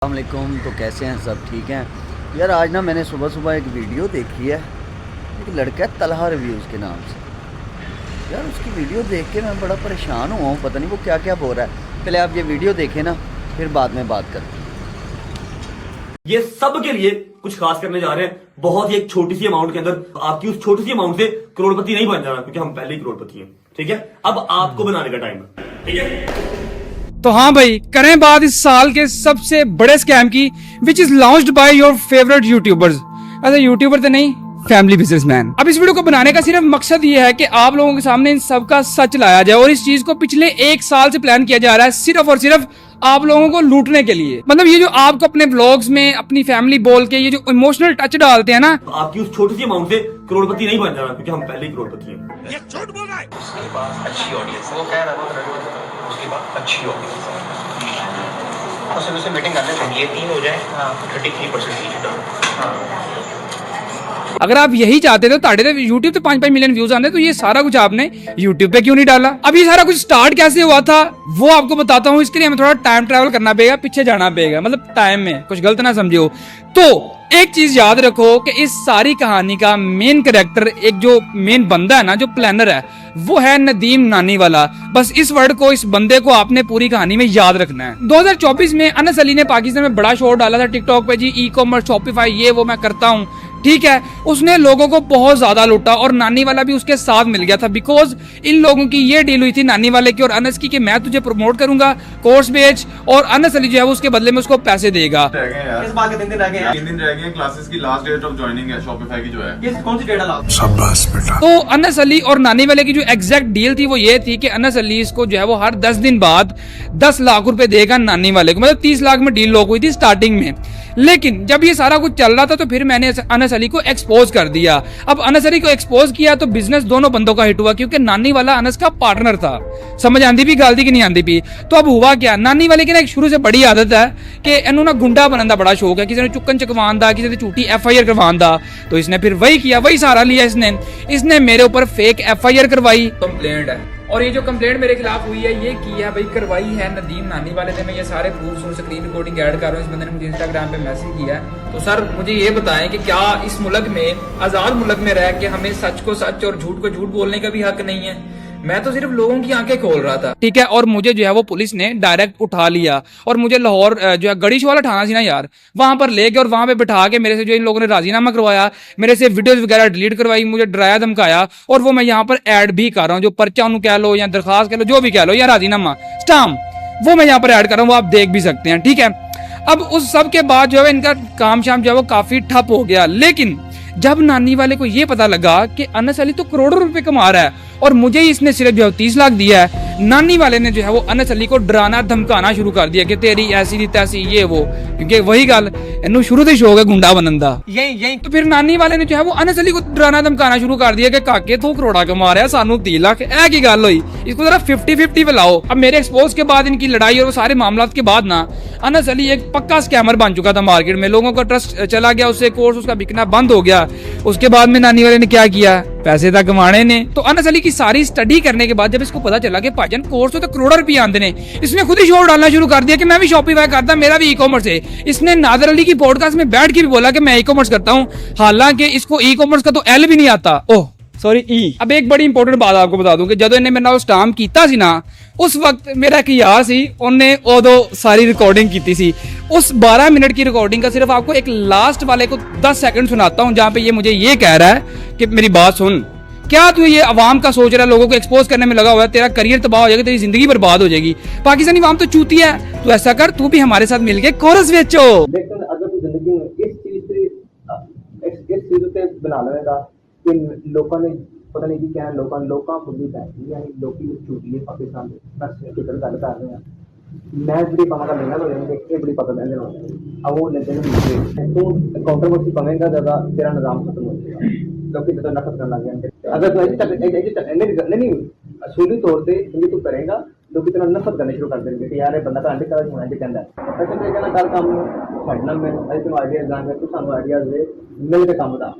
अस्सलामुअलैकुम। तो कैसे हैं सब? ठीक हैं यार। आज ना मैंने सुबह सुबह एक वीडियो देखी है। एक लड़का है तलहा रिव्यूज़ के नाम से। यार उसकी वीडियो देख के मैं बड़ा परेशान हुआ हूँ, पता नहीं वो क्या क्या बोल रहा है। पहले आप ये वीडियो देखें ना, फिर बाद में बात करते हैं। ये सब के लिए कुछ खास करने जा रहे हैं। बहुत ही एक छोटी सी अमाउंट के अंदर आपकी उस छोटी सी अमाउंट से करोड़पति नहीं बन जाना, क्योंकि हम पहले ही करोड़पति हैं। ठीक है, अब आपको बनाने का टाइम है। ठीक है, तो हाँ भाई, करें बात इस साल के सबसे बड़े स्कैम की, which is launched by your favourite YouTubers. ऐसे यूट्यूबर तो नहीं, फैमिली बिजनेसमैन। अब इस वीडियो को बनाने का सिर्फ मकसद ये है कि आप लोगों के सामने इन सब का सच लाया जाए, और इस चीज को पिछले 1 साल से प्लान किया जा रहा है सिर्फ और सिर्फ आप लोगों को लूटने के लिए। मतलब ये जो आपको अपने व्लॉग्स में अपनी फैमिली बोल के ये जो इमोशनल टच डालते हैं ना, आपकी उस छोटी सी अमाउंट से करोड़पति नहीं बन जाना, क्योंकि हम पहले ही करोड़पति हैं। ये झूठ बोल रहा है। उसके पास अच्छी ऑडियंस है, वो कह रहा था उसके पास अच्छी ऑडियंस है। उसे मीटिंग करने से ये 3 हो जाए, 33% अगर आप यही चाहते थे तो यूट्यूब पे 5-5 मिलियन व्यूज आने, तो ये सारा कुछ आपने यूट्यूब पे क्यों नहीं डाला? अब ये सारा कुछ स्टार्ट कैसे हुआ था वो आपको बताता हूँ। इसके लिए हमें थोड़ा टाइम ट्रैवल करना पड़ेगा, पीछे जाना पड़ेगा, मतलब टाइम में कुछ गलत ना समझे हो। तो एक चीज याद रखो कि इस सारी कहानी का मेन कैरेक्टर, एक जो मेन बंदा है ना, जो प्लानर है, वो है नदीम नानी वाला। बस इस वर्ड को, इस बंदे को आपने पूरी कहानी में याद रखना है। 2024 में अनस अली ने पाकिस्तान में बड़ा शो डाला था टिकटॉक पे, जी ई कॉमर्स, शॉपिफाई, ये वो मैं करता हूँ। ठीक है, उसने लोगों को बहुत ज्यादा लूटा, और नानी वाला भी उसके साथ मिल गया था, बिकॉज इन लोगों की ये डील हुई थी नानी वाले की और अनस की, कि मैं तुझे प्रमोट करूंगा, कोर्स बेच, और अनस अली जो है वो उसके बदले में उसको पैसे देगा। इस बात के 3 दिन रह गए हैं। 3 दिन रह गए हैं। क्लासेस की लास्ट डेट ऑफ ज्वाइनिंग है शॉपिफाई की जो है। ये कौन सी डेट है लास्ट? शाबाश बेटा। तो अनस अली और नानी वाले की जो एग्जैक्ट डील थी वो ये थी कि अनस अली इसको जो है वो हर 10 दिन बाद 10 लाख रुपए देगा नानी वाले को, मतलब 30 लाख में डील लॉक हुई थी स्टार्टिंग में। लेकिन जब ये सारा कुछ चल रहा था तो फिर मैंने अनस अली को एक्सपोज कर दिया। अब अनस अली को एक्सपोज किया तो बिजनेस दोनों बंदों का हिट हुआ, क्योंकि नानी वाला अनस का पार्टनर था। समझ आंदी भी गाल दी कि नहीं आंदी भी? तो अब हुआ क्या, नानी वाले की ना एक शुरू से बड़ी आदत है कि इन्हों ना गुंडा बनने का बड़ा शौक है। किसी ने चुक्कन चकवान दा, किसी ने झूठी FIR करवान दा, तो इसने फिर वही किया, वही सहारा लिया। इसने मेरे ऊपर फेक FIR करवाई, कंप्लेंट है। और ये जो कंप्लेंट मेरे खिलाफ हुई है, ये की है भाई, करवाई है नदीम नानी वाले ने। मैं ये सारे प्रूफ्स और स्क्रीन रिकॉर्डिंग ऐड कर रहा हूँ। इस बंदे ने मुझे इंस्टाग्राम पे मैसेज किया है। तो सर मुझे ये बताएं कि क्या इस मुल्क में, आजाद मुल्क में रह के, हमें सच को सच और झूठ को झूठ बोलने का भी हक नहीं है? मैं तो सिर्फ लोगों की आंखें खोल रहा था। ठीक है, और मुझे जो है वो पुलिस ने डायरेक्ट उठा लिया, और मुझे लाहौर जो है गड़ीश वाला थाना थी ना यार, वहां पर लेके और वहां पे बिठा के मेरे से जो इन लोगों ने राजीनामा करवाया, मेरे से वीडियोस वगैरह डिलीट करवाई, मुझे डराया धमकाया, और वो मैं यहाँ पर ऐड भी कर रहा हूँ। जो पर्चा उन्होंने कह लो या दरखास्त कह लो, जो भी कह लो, या राजीनामा स्टाम्प, वो मैं यहाँ पर ऐड कर रहा हूँ, वो आप देख भी सकते हैं। ठीक है, अब उस सब के बाद जो है इनका काम शाम जो है वो काफी ठप हो गया। लेकिन जब नानी वाले को ये पता लगा कि अनस अली तो करोड़ों रुपए कमा रहा है और मुझे ही इसने सिर्फ जो है 30 लाख दिया है, नानी वाले ने जो है वो अनस अली को डराना धमकाना शुरू कर दिया कि तेरी ऐसी दी तैसी, ये वो, क्योंकि वही गल इन्हों शुरू से शौक है गुंडा बनन दा। यही तो फिर नानी वाले ने जो है वो अनस अली को डराना धमकाना शुरू कर दिया कि काके तू करोड़ा कमा रहा है, सानू 30 लाख, ऐ की गल हुई, इसको जरा 50-50 पे लाओ। अब मेरे एक्सपोज के बाद, इनकी लड़ाई और वो सारे मामला के बाद ना, अनस अली एक पक्का स्कैमर बन चुका था मार्केट में। लोगों का ट्रस्ट चला गया, उससे कोर्स उसका बिकना बंद हो गया। उसके बाद में नानी वाले ने क्या किया, पैसे तक कमाने ने। तो अनस अली की सारी स्टडी करने के बाद जब इसको पता चला कि भाईजान कोर्स तो करोड़ों रुपए आंदे ने, इसने खुद ही शोर डालना शुरू कर दिया कि मैं भी शॉपिफाई करता, मेरा भी ई कॉमर्स है। इसने नादर अली की पॉडकास्ट में बैठ के भी बोला कि मैं ई कॉमर्स करता हूँ, हालांकि इसको ई कॉमर्स का तो L भी नहीं आता, ओह सॉरी ई। अब एक बड़ी इंपॉर्टेंट बात आपको बता दूं कि जब इन्हें मेरे नाल स्टाम्प कीता सी ना, उस वक्त मेरा एक यार सी, उन्हें उदो सारी रिकॉर्डिंग की सी। उस 12 मिनट की रिकॉर्डिंग का सिर्फ आपको एक लास्ट वाले को 10 सेकंड सुनाता हूं, जहां पे ये मुझे ये कह रहा है कि मेरी बात सुन, क्या तू ये अवाम का सोच रहा है, लोगों को एक्सपोज करने में लगा हुआ है, तेरा करियर तबाह हो जाएगा, तेरी जिंदगी बर्बाद हो जाएगी। पाकिस्तानी अवाम तो चूती है। तू ऐसा कर, तू भी हमारे साथ मिलके कोरस बेचो। लेकिन अगर तू जिंदगी में इस चीज से बना लेगा कि लोगों ने पता नहीं कि क्या है, लोगों को भी बैठी यानी लोग चूती है पाकिस्तान में, बस फिक्र गल कर रहे हैं। मैं बड़ी पमा का लेना तो लेंगे, ये बड़ी पता लेने वाले अब वो लेते हैं। तू कंट्रोवर्सी बनेगा ज़्यादा, तेरा निजाम खत्म हो जाएगा, लोग तो नफरत करना लग जाएंगे। अगर तू नहीं असूली तौर पर तू करेगा, लोग इतना नफरत करने शुरू कर देंगे कि यार ये बंदा अंडे का होना कहता है। वैसे तो कहना कर काम छड़ना, मैं तेन आइडियाज देंगे, तू सानू आइडियाज दे, मिल के काम दा।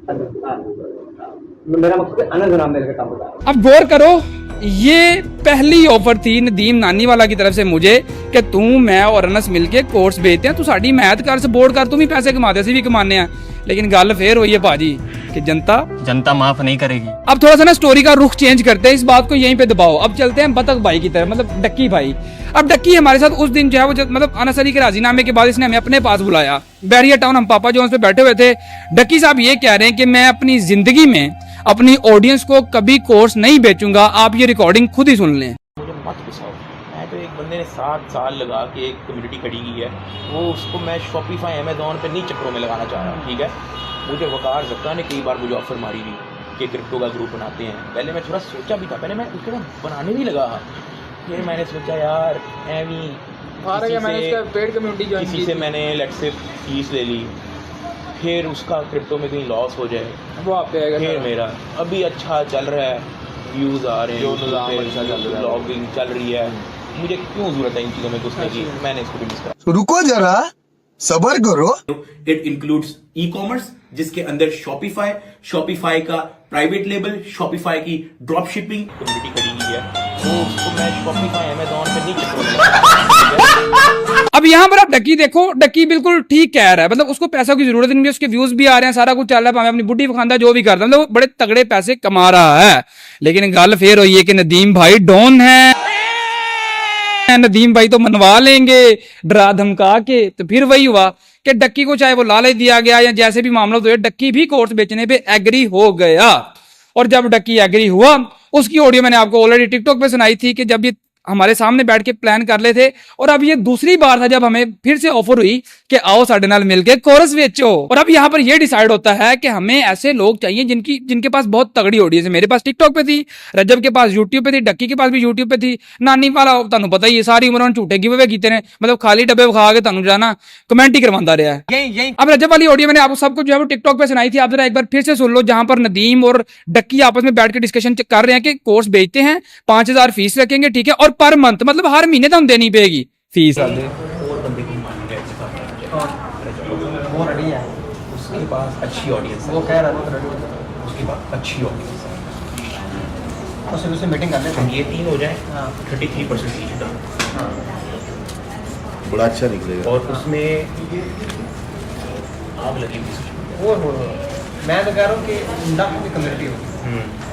मेरा मकसद है अनस नाम मेरे का काम बता रहा हूँ। अब गौर करो, ये पहली ऑफर थी नदीम नानी वाला की तरफ से मुझे कि तू मैं और अनस मिलके कोर्स बेचते हैं, तू साड़ी मैथ कर सपोर्ट कर, तू भी पैसे कमाते सी भी कमाने हैं। लेकिन गल फिर हुई है भाजी कि जनता माफ नहीं करेगी। अब थोड़ा सा ना स्टोरी का रुख चेंज करते हैं, इस बात को यहीं पे दबाओ। अब चलते हैं बतख भाई की तरफ, मतलब डक्की भाई। अब डक्की हमारे साथ उस दिन जो है वो मतलब अनस अली के राजीनामे के बाद इसने हमें अपने पास बुलाया बैरिया टाउन, हम पापा जोन्स पे बैठे हुए थे। डक्की साहब ये कह रहे हैं कि मैं अपनी जिंदगी में अपनी ऑडियंस को कभी कोर्स नहीं बेचूंगा, आप ये रिकॉर्डिंग खुद ही सुन लें। मुझे मत गुस्साओ, मैं तो एक बंदे ने 7 साल लगा के एक कम्युनिटी खड़ी की है, वो उसको मैं शॉपिफाई अमेजोन पे नहीं चक्करों में लगाना चाह रहा हूँ, ठीक है। मुझे वकार जक्का ने कई बार मुझे ऑफर मारी हुई कि क्रिप्टो का ग्रुप बनाते हैं। पहले मैं थोड़ा सोचा भी था, पहले मैं उसके बाद बनाने भी लगा, फिर मैंने सोचा यार किसी से मैंने लेट्स से फीस ले ली, फिर उसका क्रिप्टो में कहीं लॉस हो जाए वो आप पे आएगा। फिर मेरा अभी अच्छा चल रहा है, व्यूज़ आ रहे हैं, ब्लॉगिंग चल रही है, मुझे क्यों ज़रूरत है इन चीज़ों में घुसने की। मैंने इसको भी मिस करा। रुको जरा सबर करो। इट इंक्लूड्स ई कॉमर्स जिसके अंदर शॉपिफाई का प्राइवेट लेबल, शॉपिफाई की ड्रॉप शिपिंग कम्युनिटी खड़ी की है, वो उसको मैं शॉपिफाई अमेजोन पे नहीं चक्करों में लगाना। अब यहाँ पर आप डक्की देखो, डक्की बिल्कुल ठीक कह रहा है, मतलब उसको पैसों की जरूरत नहीं, उसके व्यूज भी आ रहे हैं, सारा कुछ चल रहा है, भाਵੇਂ अपनी बुढ़ी खानदा जो भी करता है, मतलब वो बड़े तगड़े पैसे कमा रहा है। लेकिन गल फिर हुई है कि नदीम भाई डॉन है, नदीम भाई तो मनवा लेंगे डरा धमका के। तो फिर वही हुआ कि डक्की को चाहे वो लालच दिया गया या जैसे भी मामला हुए, डक्की भी कोर्स बेचने पे एग्री हो गया। और जब डक्की एग्री हुआ, उसकी ऑडियो मैंने आपको ऑलरेडी टिकटॉक पे सुनाई थी कि जब ये हमारे सामने बैठ के प्लान कर ले थे, और अब ये दूसरी बार था जब हमें फिर से ऑफर हुई कि आओ साडे नाल मिलके कोर्स बेचो। और अब यहाँ पर ये डिसाइड होता है कि हमें ऐसे लोग चाहिए जिनके पास बहुत तगड़ी ऑडियंस है। मेरे पास टिकटॉक पे थी, रजब के पास यूट्यूब पे थी, डक्की के पास भी यूट्यूब पे थी, नानी वाला तुहानू पता ही है सारी उम्र झूठे गिव अवे कीते ने, मतलब खाली डब्बे खा के तुहानू जाना कमेंट ही करवाता रहा है। अब रजब वाली ऑडियो मैंने आपको सबको जो है वो टिकटॉक पे सुनाई थी, आप जरा एक बार फिर से सुन लो, जहां पर नदीम और डक्की आपस में बैठ के डिस्कशन कर रहे हैं कि कोर्स बेचते हैं, 5000 फीस रखेंगे, ठीक है, और पर मंथ मतलब हर महीने तो हम देनी पड़ेगी फीस। और बंदे को मान गया वो रेडी है, उसके पास अच्छी ऑडियंस है, वो कह रहा है वो रेडी है, उसके पास अच्छी ऑडियंस है, उससे उससे मीटिंग कर लेते हैं। ये 3 हो जाए हाँ 33% ईच टर्म, बड़ा अच्छा निकलेगा। और उसमें आग लगी हुई वो मैं तो कह रहा हूँ कि लाखों की कम्युनिटी होगी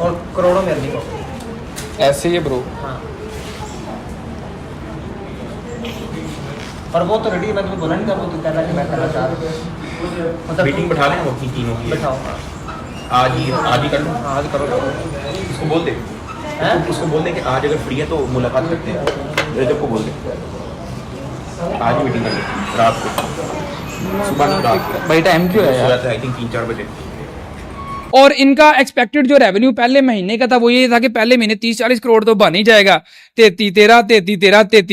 और करोड़ों में अर्निंग होगी। ऐसे ही है ब्रो। हाँ और वो तो रेडी है, मैं तुम्हें बोला नहीं था, वो तो कह रहा कि मैं करना चाह रहा हूँ। मतलब मीटिंग बैठा लें अपनी तीनों की, बैठाओ आज ही कर लो, आज करो उसको बोल दे, उसको बोल दे कि आज अगर फ्री है तो मुलाकात करते हैं, रजब को बोल दे आज ही मीटिंग कर ले रात को, सुबह रात भाई टाइम क्यों है यार? आई थिंक 3-4 बजे। और इनका एक्सपेक्टेड जो रेवेन्यू पहले महीने का था वो ये था कि पहले महीने 30-40 करोड़ तो बन ही जाएगा, 33 तेरा 33 मेरा 50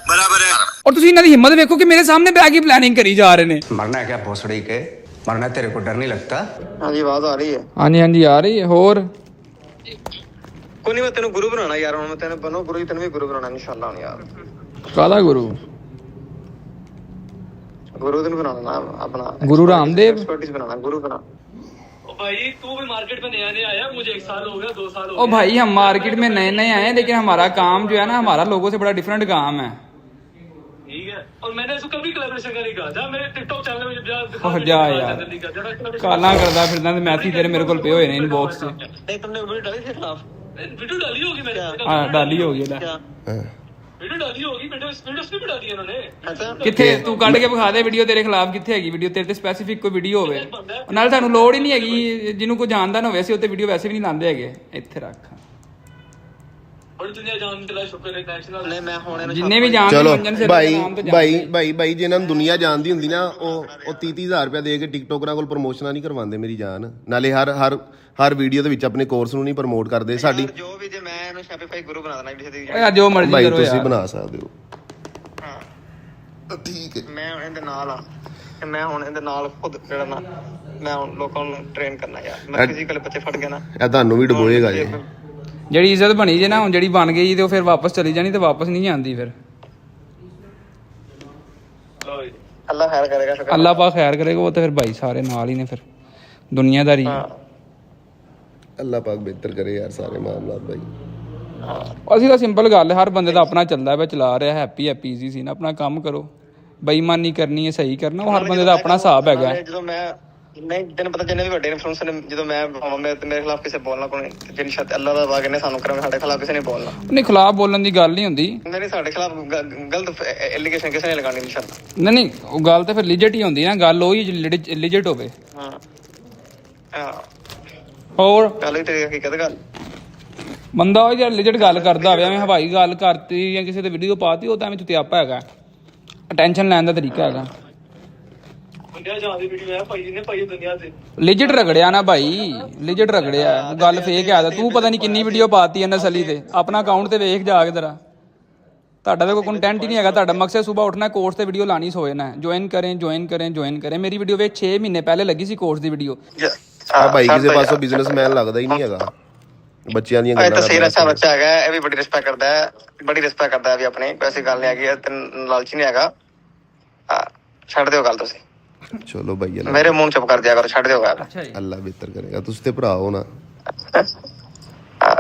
बराबर है। और तुसी इन्हां दी हिम्मत देखो कि मेरे सामने बैग की प्लानिंग करी जा रहे ने। मरना है क्या भोसड़ी के, मरना तेरे को डर नहीं लगता? हाँ जी आवाज आ रही है। हाँ जी आ रही है। होर कोई नहीं, मैं तेन गुरु बनाना यार, हूं मैं तेन बनो गुरु, तेन भी गुरु बनाना इंशाल्लाह यार। काला गुरु तेन बनाना ना अपना गुरु रामदेव, एक्सपर्टीज बनाना, गुरु बना। भाई तू भी मार्केट में नया आया, मुझे 1 साल हो गया, 2 साल हो ओ भाई हम मार्केट में नए आए हैं, लेकिन हमारा काम जो है ना, हमारा लोगों से बड़ा डिफरेंट काम है। ठीक है, और मैंने इसको कभी कोलैबोरेशन का नहीं कहा। जा मेरे टिकटॉक चैनल में जा यार काला करदा फिरदा ते मैसेज तेरे मेरे कोल पे होए ने इनबॉक्स से। नहीं तुमने वीडियो डाली थी खिलाफ? वीडियो डाली होगी मैंने। हां डाली होगी ना, वीडियो डाली होगी, वीडियो भी डाली है इन्होंने। अच्छा किथे तू ਕੱਢ ਕੇ ਵਿਖਾ ਦੇ ਵੀਡੀਓ ਤੇਰੇ ਖਿਲਾਫ ਕਿੱਥੇ ਹੈਗੀ ਵੀਡੀਓ ਤੇਰੇ ਤੇ ਸਪੈਸੀਫਿਕ ਕੋਈ ਵੀਡੀਓ ਹੋਵੇ, ਨਾਲ ਤੁਹਾਨੂੰ ਲੋੜ ਹੀ ਨਹੀਂ ਹੈਗੀ, ਜਿਹਨੂੰ ਕੋਈ ਜਾਣਦਾ ਨਾ ਹੋਵੇ ਅਸੀਂ ਉੱਤੇ ਵੀਡੀਓ ਵੈਸੇ ਵੀ ਨਹੀਂ ਲਾਉਂਦੇ ਹੈਗੇ। ਇੱਥੇ ਰੱਖ और दुनिया जानने का शुक्र है नेशनल। नहीं मैं होने ਜਿੰਨੇ ਵੀ ਜਾਣਦੇ ਚਲੋ ਮੰਜਨ ਸੇ ਭਾਈ ਜਿਨ੍ਹਾਂ ਨੂੰ ਦੁਨੀਆ ਜਾਣਦੀ ਹੁੰਦੀ ਨਾ, ਉਹ 30-30,000 ਰੁਪਏ ਦੇ ਕੇ ਟਿਕਟੋਕਰਾਂ ਕੋਲ ਪ੍ਰਮੋਸ਼ਨਾਂ ਨਹੀਂ ਕਰਵਾਉਂਦੇ ਮੇਰੀ ਜਾਨ। ਨਾਲੇ ਹਰ ਵੀਡੀਓ ਦੇ ਵਿੱਚ ਆਪਣੇ ਕੋਰਸ ਨੂੰ ਨਹੀਂ ਪ੍ਰਮੋਟ ਕਰਦੇ। ਸਾਡੀ जो भी जे मैं ਇਹਨੂੰ ਸ਼ਾਪੀਫਾਈ ਗੁਰੂ ਬਣਾ ਦੇਣਾ ਕਿਸੇ ਦੀ। ਓਏ ਜੋ ਮਰਜ਼ੀ ਭਾਈ ਕਰੋ ਤੁਸੀਂ ਯਾਰ। ਬਣਾ ਸਕਦੇ ਹੋ। ਹਾਂ ਠੀਕ ਹੈ, ਮੈਂ ਇਹਦੇ ਨਾਲ ਆ ਤੇ ਮੈਂ ਹੁਣ ਇਹਦੇ ਨਾਲ ਖੁਦ ਜਿਹੜਾ ਨਾ ਮੈਂ ਹੁਣ ਲੋਕਾਂ ਨੂੰ ਟ੍ਰੇਨ ਕਰਨਾ ਯਾਰ। ਮੈਂ ਫਿਜ਼ੀਕਲ ਬੱਚੇ ਫੜ ਗਿਆ ਨਾ, ਇਹ ਤੁਹਾਨੂੰ ਵੀ ਡੁਬੋਏਗਾ ਜੀ। ਜਿਹੜੀ ਇੱਜ਼ਤ ਬਣੀ ਜੇ ਨਾ, ਹੁਣ ਜਿਹੜੀ ਬਣ ਗਈ ਤੇ ਉਹ ਫਿਰ ਵਾਪਸ ਚਲੀ ਜਾਣੀ ਤੇ ਵਾਪਸ ਨਹੀਂ ਆਉਂਦੀ ਫਿਰ। ਅੱਲਾ ਖੈਰ ਕਰੇਗਾ। ਅੱਲਾ ਪਾ ਖੈਰ ਕਰੇਗਾ, ਉਹ ਤੇ ਫਿਰ ਭਾਈ ਸਾਰੇ ਨਾਲ ਹੀ ਨੇ ਫਿਰ। दुनियादारी। ਅੱਲਾ ਪਾਕ ਬਿਹਤਰ ਕਰੇ ਯਾਰ ਸਾਰੇ ਮਾਮਲਾਤ ਭਾਈ। ਅਸੀਂ ਤਾਂ ਸਿੰਪਲ ਗੱਲ ਹੈ, ਹਰ ਬੰਦੇ ਦਾ ਆਪਣਾ ਚੱਲਦਾ ਹੈ, ਚਲਾ ਰਿਹਾ, ਹੈਪੀ ਈਜ਼ੀ ਸੀ ਨਾ, ਆਪਣਾ ਕੰਮ ਕਰੋ, ਬੇਈਮਾਨੀ ਕਰਨੀ ਹੈ, ਸਹੀ ਕਰਨਾ, ਉਹ ਹਰ ਬੰਦੇ ਦਾ ਆਪਣਾ ਹਿਸਾਬ ਹੈਗਾ। ਜਦੋਂ ਮੈਂ ਨਹੀਂ ਤੈਨੂੰ ਪਤਾ ਜਿੰਨੇ ਵੀ ਵੱਡੇ ਇਨਫਲੂਐਂਸਰ ਨੇ, ਜਦੋਂ ਮੈਂ ਮੇਰੇ ਖਿਲਾਫ ਕਿਸੇ ਬੋਲਣਾ ਕੋਈ ਜਿੰਨੀ ਸ਼ਾਇਦ ਅੱਲਾ ਦਾ ਵਾਗ ਨੇ ਸਾਨੂੰ ਕਰਾਂਗੇ, ਸਾਡੇ ਖਿਲਾਫ ਕਿਸੇ ਨੇ ਬੋਲਣਾ ਨਹੀਂ, ਖਿਲਾਫ ਬੋਲਣ ਦੀ ਗੱਲ ਨਹੀਂ ਹੁੰਦੀ। ਨਹੀਂ, ਸਾਡੇ ਖਿਲਾਫ ਗਲਤ ਐਲੀਗੇਸ਼ਨ ਕਿਸੇ ਨੇ ਲਗਾਉਣੀ ਨਹੀਂ ਸ਼ਰਤ। ਨਹੀਂ, ਉਹ ਗੱਲ ਤਾਂ ਫਿਰ ਲਿਜਟ ਹੀ ਹੁੰਦੀ ਨਾ, ਗੱਲ ਉਹੀ ਜਿਹੜੀ ਲਿਜਟ ਹੋਵੇ। ਹਾਂ ਹੋਰ ਗੱਲ ਹੀ ਤੇਰੀ ਹਕੀਕਤ ਗੱਲ। ਬੰਦਾ ਉਹ ਯਾਰ ਲਿਜਟ ਗੱਲ ਕਰਦਾ ਹੋਵੇ, ਐਵੇਂ ਹਵਾਈ ਗੱਲ ਕਰਤੀ ਜਾਂ ਕਿਸੇ ਤੇ ਵੀਡੀਓ ਪਾਤੀ, ਉਹ ਤਾਂ ਐਵੇਂ ਚੁਤਿਆਪਾ ਹੈਗਾ, ਅਟੈਂਸ਼ਨ ਲੈਣ ਦਾ ਤਰੀਕਾ ਹੈਗਾ। ਲਿਜਟ ਰਗੜਿਆ ਨਾ ਭਾਈ, ਲਿਜਟ ਰਗੜਿਆ, ਗੱਲ ਫੇਕ ਹੈ। ਤੂੰ ਪਤਾ ਨਹੀਂ ਕਿੰਨੀ ਵੀਡੀਓ ਪਾਤੀ ਐ ਨਸਲੀ ਤੇ, ਆਪਣਾ ਅਕਾਊਂਟ ਤੇ ਵੇਖ ਜਾ ਕੇ ਜਰਾ। ਤੁਹਾਡਾ ਤਾਂ ਕੋਈ ਕੰਟੈਂਟ ਹੀ ਨਹੀਂ ਹੈਗਾ, ਤੁਹਾਡਾ ਮਕਸਦ ਸਵੇਰ ਉੱਠਣਾ, ਕੋਰਸ ਤੇ ਵੀਡੀਓ ਲਾਣੀ, ਸੋਏ ਨਾ, ਜੁਆਇਨ ਕरें। ਮੇਰੀ ਵੀਡੀਓ ਵੇਖ 6 ਮਹੀਨੇ ਪਹਿਲੇ ਲੱਗੀ ਸੀ ਕੋਰਸ ਦੀ ਵੀਡੀਓ। ਆ ਭਾਈ ਕਿਸੇ ਪਾਸੋਂ ਬਿਜ਼ਨਸਮੈਨ ਲੱਗਦਾ ਹੀ ਨਹੀਂ ਹੈਗਾ, ਬੱਚਿਆਂ ਦੀਆਂ ਗੱਲਾਂ ਤਾਂ ਸਹੀ ਅੱਛਾ ਬੱਚਾ ਹੈਗਾ, ਇਹ ਵੀ ਬੜੀ ਰਿਸਪੈਕਟ ਕਰਦਾ ਹੈ, ਬੜੀ ਰਿਸਪੈਕਟ ਕਰਦਾ ਹੈ ਵੀ ਆਪਣੇ, ਐਸੀ ਗੱਲ ਨਹੀਂ ਹੈਗੀ, ਤੇ ਲਾਲਚੀ ਨਹੀਂ ਹੈਗਾ। ਛੱਡ ਦਿਓ ਗੱਲ ਤੁਸੀਂ, ਚਲੋ ਭਾਈ ਮੇਰੇ ਮੂੰਹ ਚੁੱਪ ਕਰ ਦਿਆ ਕਰੋ, ਛੱਡ ਦਿਓ ਗੱਲ। ਅੱਲਾ ਬਿਹਤਰ ਕਰੇਗਾ, ਤੁਸੀਂ ਤੇ ਭਰਾ ਹੋ ਨਾ।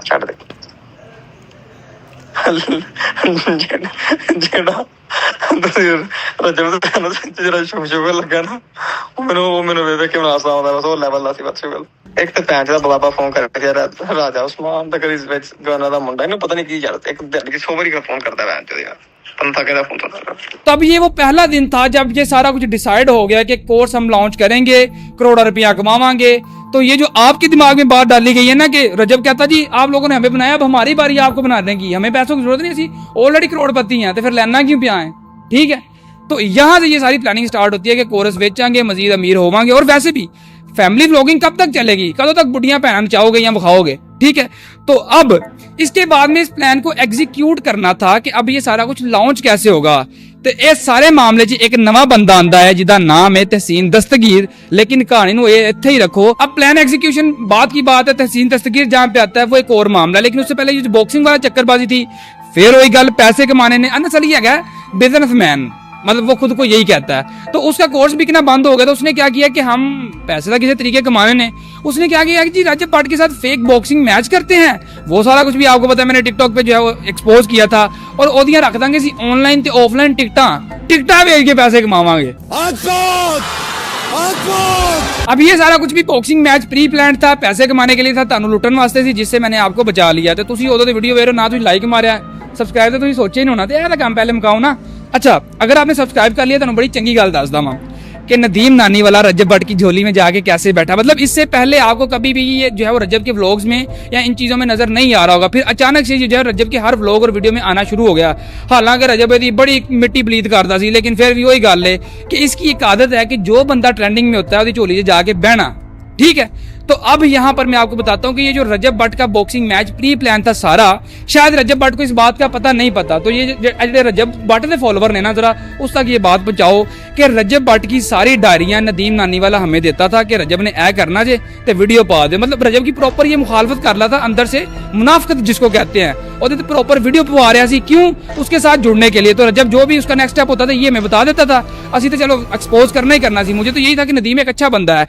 ਛੱਡ ਦੇ ਜਿਹੜਾ ਜਿਹੜਾ ਸ਼ੁਗਰ ਲੱਗਾ ਨਾ, ਉਹ ਮੈਨੂੰ ਵੇਖ ਕੇ ਹਾਸਾ ਆਉਂਦਾ, ਬਸ ਉਹ ਲੈਵਲ ਦਾ ਸੀ ਬਸ ਸ਼ੁਗਰ। ਇੱਕ ਤੇ ਭੈਣ ਦਾ ਬਾਬਾ ਫੋਨ ਕਰਕੇ ਰਾਜਾ ਉਸਮਾਨ ਦਾ ਕਰੀ ਵਿੱਚ ਗਾਣਾ ਦਾ ਮੁੰਡਾ, ਇਹਨੂੰ ਪਤਾ ਨਹੀਂ ਕੀ ਯਾਰ, ਇੱਕ ਦਿਨ की 100 बार फोन करता है भैन यार, तब ये वो पहला दिन था जब ये सारा कुछ डिसाइड हो गया कि कोर्स हम लॉन्च करेंगे, करोड़ों रुपया कमावांगे। तो ये जो आपके दिमाग में बात डाली गई है ना कि रजब कहता जी आप लोगों ने हमें बनाया, अब हमारी बारी आपको बनाने की, हमें पैसों की जरूरत नहीं, सी ऑलरेडी करोड़पति हैं, तो फिर लेना क्यों पिया है। ठीक है, तो यहाँ से ये सारी प्लानिंग स्टार्ट होती है कि कोर्स बेचेंगे, मजीद अमीर होवांगे। और वैसे भी फैमिली व्लॉगिंग कब तक चलेगी, कदों तक बुढ़ियां भैन चाहोगे या बखाओगे। ठीक है, तो अब इसके बाद में इस प्लान को एग्जीक्यूट करना था कि अब ये सारा कुछ लॉन्च कैसे होगा। तो इस सारे मामले च एक नवा बंदा आंदा है जिसका नाम है तहसीन दस्तगीर, लेकिन कहानी नूं इत्थे ही रखो। अब प्लान एग्जीक्यूशन बाद की बात है, तहसीन दस्तगीर जहां पे आता है वो एक और मामला, लेकिन उससे पहले ये बॉक्सिंग वाला चक्करबाजी थी, फिर वही गल पैसे कमाने ने। अनसली है बिजनेसमैन, मतलब वो खुद को यही कहता है। तो उसका कोर्स बिकना बंद हो गया, तो उसने क्या किया कि हम पैसे का किसी तरीके कमाने ने, उसने क्या किया कि जी रजब भट्ट के साथ फेक बॉक्सिंग मैच करते हैं। वो सारा कुछ भी आपको पता है, मैंने टिकटॉक पे जो है वो एक्सपोज किया था। और ओदियां रख देंगे सी ऑनलाइन ते ऑफलाइन टिकटा बेच के पैसे कमावांगे। अब ये सारा कुछ भी बॉक्सिंग मैच प्री प्लान था, पैसे कमाने के लिए था, तानू लुटन वास्ते सी, जिससे मैंने आपको बचा लिया। तो तुसी उदों दी वीडियो वेख रहे हो ना, तुसी लाइक मारिया, सब्सक्राइब तो तुसी सोचे नहीं होना, तो यह काम पहले मुकाओ ना। अच्छा, अगर आपने सब्सक्राइब कर लिया तो बड़ी चंगी गल दसदा वां कि नदीम नानी वाला रजब भट्ट की झोली में जाके कैसे बैठा। मतलब इससे पहले आपको कभी भी ये जो है वो रजब के व्लॉग्स में या इन चीज़ों में नजर नहीं आ रहा होगा, फिर अचानक से जो है रजब के हर व्लॉग और वीडियो में आना शुरू हो गया। हालांकि रजब दी बड़ी मिट्टी बलीत करता सी, लेकिन फिर भी वही गल है कि इसकी एक आदत है कि जो बंदा ट्रेंडिंग में होता है उसकी झोली से जाके बहना। ठीक है, तो अब यहाँ पर मैं आपको बताता हूँ कि ये जो रजब भट्ट का बॉक्सिंग मैच प्री प्लान था सारा, शायद रजब भट्ट को इस बात का पता नहीं पता। तो ये जो रजब भट्ट के फॉलोवर ने ना, जरा उस तक ये बात पहुंचाओ कि रजब भट्ट की सारी डायरियां नदीम नानी वाला हमें देता था कि रजब ने ऐ करना जे ते वीडियो पा दे। मतलब रजब की प्रॉपर ये मुखालफत कर रहा था, अंदर से मुनाफकत जिसको कहते हैं, और प्रॉपर वीडियो पवा रहा सी, क्यों? उसके साथ जुड़ने के लिए। तो रजब जो भी उसका नेक्स्ट स्टेप होता था ये मैं बता देता था, असी तो चलो एक्सपोज करना ही करना सी। मुझे तो यही था कि नदीम एक अच्छा बंदा है।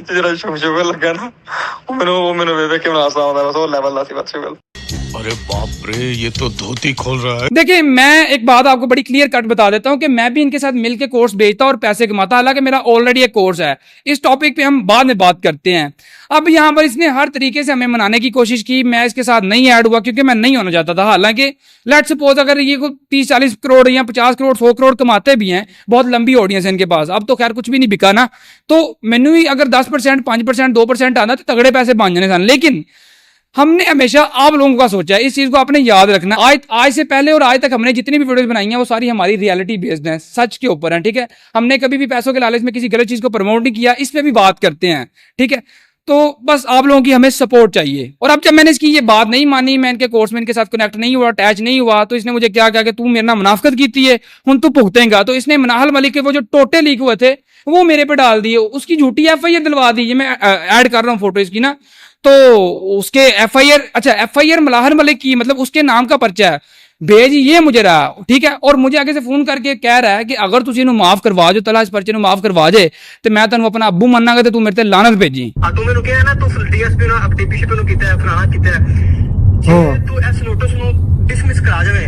ਜਿਹੜਾ ਸ਼ੁਗਰ ਲੱਗਾ ਨਾ, ਉਹ ਮੈਨੂੰ ਵੇਖ ਕੇ ਹਾਸਾ ਆਉਂਦਾ, ਬਸ ਉਹ ਲੈਵਲ ਦਾ ਸੀ ਬਸ ਸ਼ੁਗਰ। अरे बाप रे, ये तो धोती खोल रहा है। देखिए, मैं एक बात आपको बड़ी क्लियर कट बता देता हूं कि मैं भी इनके साथ मिलकर कोर्स बेचता और पैसे कमाता, हालांकि मेरा ऑलरेडी एक कोर्स है। इस टॉपिक पे हम बाद में बात करते हैं। अब यहाँ पर इसने हर तरीके से हमें मनाने की कोशिश की, मैं इसके साथ नहीं ऐड हुआ क्योंकि मैं नहीं होना चाहता था। हालांकि लेट्स सपोज अगर ये को 30-40 करोड़ या 50 करोड़ 100 करोड़ कमाते भी हैं, बहुत लंबी ऑडियंस है इनके पास, अब तो खैर कुछ भी नहीं बिका ना, तो मैनू ही अगर 10%, 5%, 2% आना तो तगड़े पैसे बन जाने सन। लेकिन हमने हमेशा आप लोगों का सोचा है, इस चीज को आपने याद रखना। आज से पहले और आज तक हमने जितनी भी वीडियोस बनाई हैं वो सारी हमारी रियलिटी बेस्ड हैं, सच के ऊपर हैं। ठीक है, हमने कभी भी पैसों के लालच में किसी गलत चीज को प्रमोट नहीं किया, इस पे भी बात करते हैं। ठीक है, तो बस आप लोगों की हमें सपोर्ट चाहिए। और अब जब मैंने इसकी ये बात नहीं मानी, मैं इनके कोर्स में इनके साथ कनेक्ट नहीं हुआ, अटैच नहीं हुआ, तो इसने मुझे क्या कहा कि तू मेरे ना मुनाफकत की है, हुन तू भुगतेगा। तो इसने मनाहल मलिक के वो जो टोटे लीक हुए थे वो मेरे पे डाल दिए, उसकी झूठी FIR दिलवा दी। ये मैं ऐड कर रहा हूँ फोटो इसकी ना, तो उसके FIR, अच्छा FIR मलाहर मलिक की, मतलब उसके नाम का पर्चा है। भेज ये मुझे रहा, ठीक है। और मुझे आगे से फोन करके कह रहा है कि अगर तुम इन्हों माफ करवा जो तला इस पर्चे ਨੂੰ माफ करवा जे ਤੇ ਮੈਂ ਤੈਨੂੰ ਆਪਣਾ ਅੱਬੂ ਮੰਨਾਂਗਾ ਤੇ ਤੂੰ ਮੇਰੇ ਤੇ ਲਾਨਤ ਭੇਜੀ। ਆ ਤੂੰ ਮੈਨੂੰ ਕਿਹਾ ਨਾ ਤੂੰ ਡੀਐਸਪੀ ਨੂੰ ਡੀਪੀਸੀ ਨੂੰ ਕੀਤਾ ਹੈ ਫਲਾਣਾ ਕੀਤਾ ਹੈ ਜੇ ਤੂੰ ਇਸ ਨੋਟਿਸ ਨੂੰ ਡਿਸਮਿਸ ਕਰਾ ਜਾਵੇਂ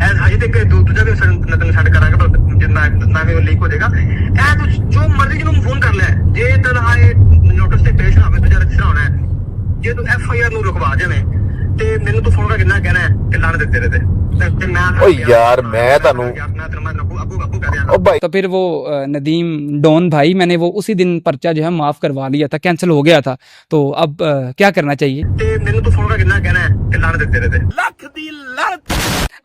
ਐ ਅਜੇ ਤੱਕ ਦੂਜਾ ਵੀ ਨਤਨ ਛੱਡ ਕਰਾਂਗੇ ਪਰ ਜਿੰਨਾ ਨਾ ਵੀ ਲੀਕ ਹੋ ਜਾਏਗਾ ਇਹ ਤੂੰ ਜੋ ਮਰਜ਼ੀ ਜਿਹਨੂੰ ਫੋਨ ਕਰ ਲੈ ਜੇ ਤੇਰਾ ਇਹ ਨੋਟਿਸ ਤੇ ਪੇਸ਼ ਨਾ ਹੋਵੇ ਤੂੰ ਜਰਾ ਕਿਸਰਾ ਹੋਣਾ ਹੈ ਜੇ ਤੂੰ ਐਫਆਈਆਰ ਨੂੰ ਰੁਕਵਾ ਜਾਵੇਂ ਤੇ ਮੈਨੂੰ ਤੂੰ ਫੋਨ ਕਰਕੇ ਕਿੰਨਾ ਕਹਿਣਾ ਹੈ ਕਿ ਲਾਣ ਦੇ ਤੇਰੇ ਤੇ ਮੈਂ ਓ ਯਾਰ ਮੈਂ ਤੁਹਾਨੂੰ तो फिर वो नदीम डॉन भाई मैंने वो उसी दिन पर्चा जो है माफ करवा लिया था, कैंसिल हो गया था। तो अब क्या करना चाहिए?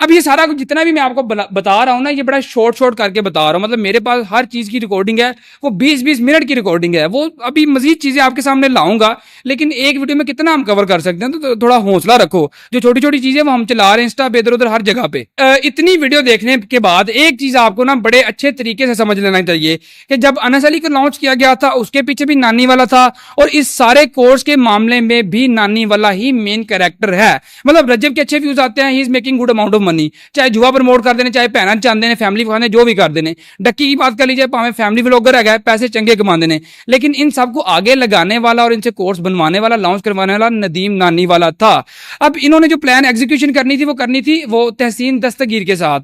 अब ये सारा कुछ जितना भी मैं आपको बता रहा हूँ ना, ये बड़ा शॉर्ट करके बता रहा हूँ। मतलब मेरे पास हर चीज़ की रिकॉर्डिंग है, वो 20-20 मिनट की रिकॉर्डिंग है। वो अभी मजीद चीज़ें आपके सामने लाऊंगा, लेकिन एक वीडियो में कितना हम कवर कर सकते हैं। तो थोड़ा हौसला रखो, जो छोटी छोटी चीज़ें वो हम चला रहे हैं इंस्टा पे इधर उधर हर जगह पे। इतनी वीडियो देखने के बाद एक चीज़ आपको ना बड़े अच्छे तरीके से समझ लेना चाहिए कि जब अनस अली को लॉन्च किया गया था उसके पीछे भी नानी वाला था, और इस सारे कोर्स के मामले में भी नानी वाला ही मेन कैरेक्टर है। मतलब रजब के अच्छे व्यूज आते हैं, he is making good amount of money, चाहे जुआ प्रमोट कर देने, चाहे भैन चाहते हैं, फैमिली खाने जो भी कर देने। डक्की की बात कर लीजिए, भावें फैमिली व्लॉगर है, पैसे चंगे कमाते हैं, लेकिन इन सबको आगे लगाने वाला और इनसे कोर्स बनवाने वाला, लॉन्च करवाने वाला नदीम नानी वाला था। अब इन्होंने जो प्लान एग्जीक्यूशन करनी थी वो तहसीन दस्तगीर के साथ।